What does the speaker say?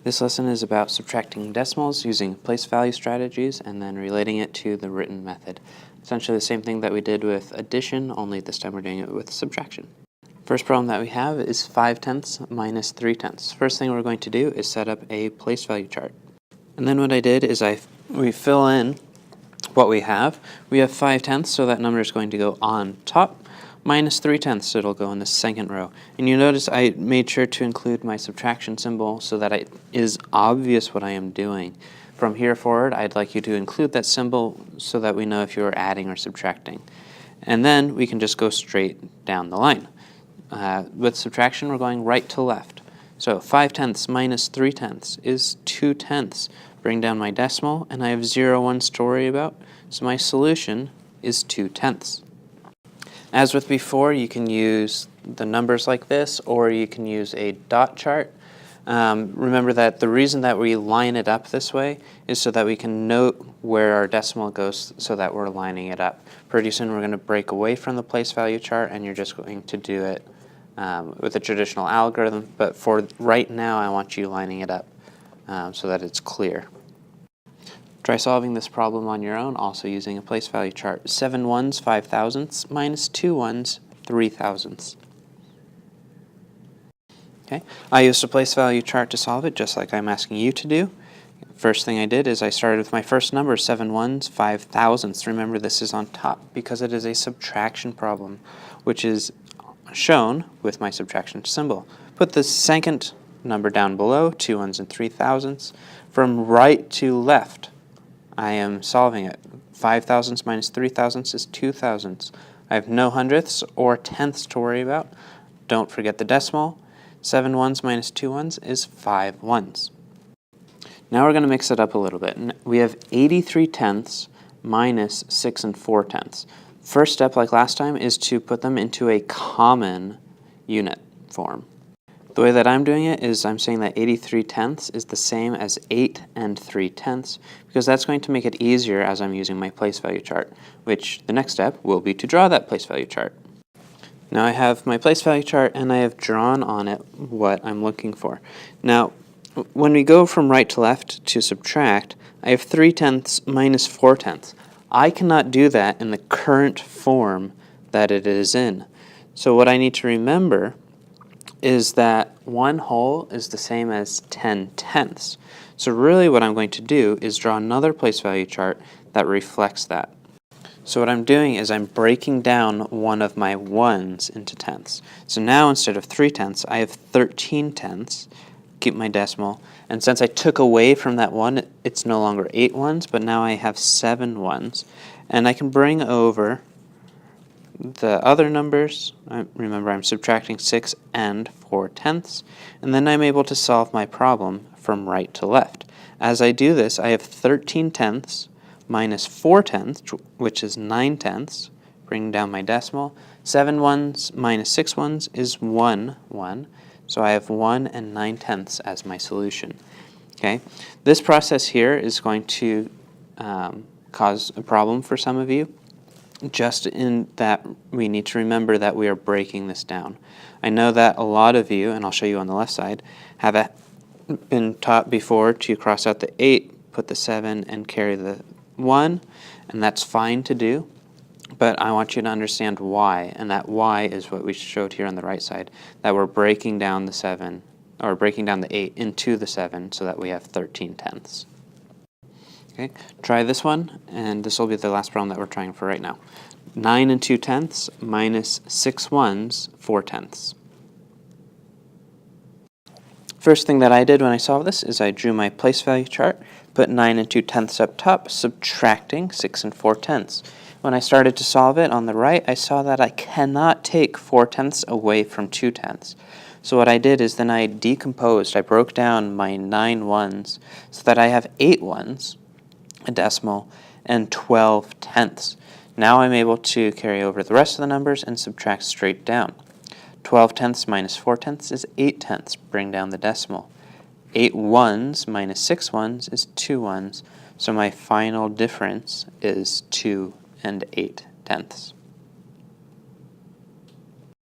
This lesson is about subtracting decimals using place value strategies and then relating it to the written method. Essentially the same thing that we did with addition, only this time we're doing it with subtraction. First problem that we have is 5/10 minus 3/10. First thing we're going to do is set up a place value chart. And then what I did is we fill in what we have. We have 5/10, so that number is going to go on top, minus 3/10, so it'll go in the second row. And you notice I made sure to include my subtraction symbol so that it is obvious what I am doing. From here forward, I'd like you to include that symbol so that we know if you're adding or subtracting. And then we can just go straight down the line. With subtraction, we're going right to left. So 5/10 minus 3/10 is 2/10. Bring down my decimal, and I have 0, 1 to worry about, so my solution is 2/10. As with before, you can use the numbers like this, or you can use a dot chart. Remember that the reason that we line it up this way is so that we can note where our decimal goes so that we're lining it up. Pretty soon we're going to break away from the place value chart, and you're just going to do it with a traditional algorithm. But for right now, I want you lining it up so that it's clear. Try solving this problem on your own, also using a place value chart. 7 ones, 5/1000ths, minus 2 ones, 3/1000ths. Okay, I used a place value chart to solve it, just like I'm asking you to do. First thing I did is I started with my first number, 7 ones, 5/1000ths. Remember, this is on top because it is a subtraction problem, which is shown with my subtraction symbol. Put the second number down below, 2 ones and 3/1000ths. From right to left, I am solving it. 5/1000ths minus 3/1000ths is 2/1000ths. I have no hundredths or tenths to worry about. Don't forget the decimal. 7 ones minus 2 ones is 5 ones. Now we're going to mix it up a little bit. We have 83/10 minus 6 4/10. First step, like last time, is to put them into a common unit form. The way that I'm doing it is I'm saying that 83/10 is the same as 8 3/10, because that's going to make it easier as I'm using my place value chart, which the next step will be to draw that place value chart. Now I have my place value chart, and I have drawn on it what I'm looking for. Now, when we go from right to left to subtract, I have 3/10 minus 4/10. I cannot do that in the current form that it is in. So what I need to remember is that 1 whole is the same as 10/10. So really what I'm going to do is draw another place value chart that reflects that. So what I'm doing is I'm breaking down one of my ones into tenths. So now instead of 3/10, I have 13/10. Keep my decimal. And since I took away from that one, it's no longer 8 ones, but now I have 7 ones. And I can bring over the other numbers. Remember, I'm subtracting 6 and 4/10, and then I'm able to solve my problem from right to left. As I do this, I have 13/10 minus 4/10, which is 9/10. Bring down my decimal. 7 ones minus 6 ones is 1 1. So I have 1 and 9/10 as my solution. Okay, this process here is going to cause a problem for some of you, just in that we need to remember that we are breaking this down. I know that a lot of you, and I'll show you on the left side, have been taught before to cross out the 8, put the 7, and carry the 1, and that's fine to do. But I want you to understand why, and that why is what we showed here on the right side, that we're breaking down the 7, or breaking down the 8 into the 7 so that we have 13/10. Okay, try this one, and this will be the last problem that we're trying for right now. 9 2/10 minus 6 ones, 4/10. First thing that I did when I solved this is I drew my place value chart, put 9 2/10 up top, subtracting 6 and 4/10. When I started to solve it on the right, I saw that I cannot take 4/10 away from 2/10. So what I did is then I decomposed. I broke down my 9 ones so that I have 8 ones, a decimal, and 12/10. Now I'm able to carry over the rest of the numbers and subtract straight down. 12/10 minus 4/10 is 8/10. Bring down the decimal. 8 ones minus 6 ones is 2 ones. So my final difference is 2 and 8/10.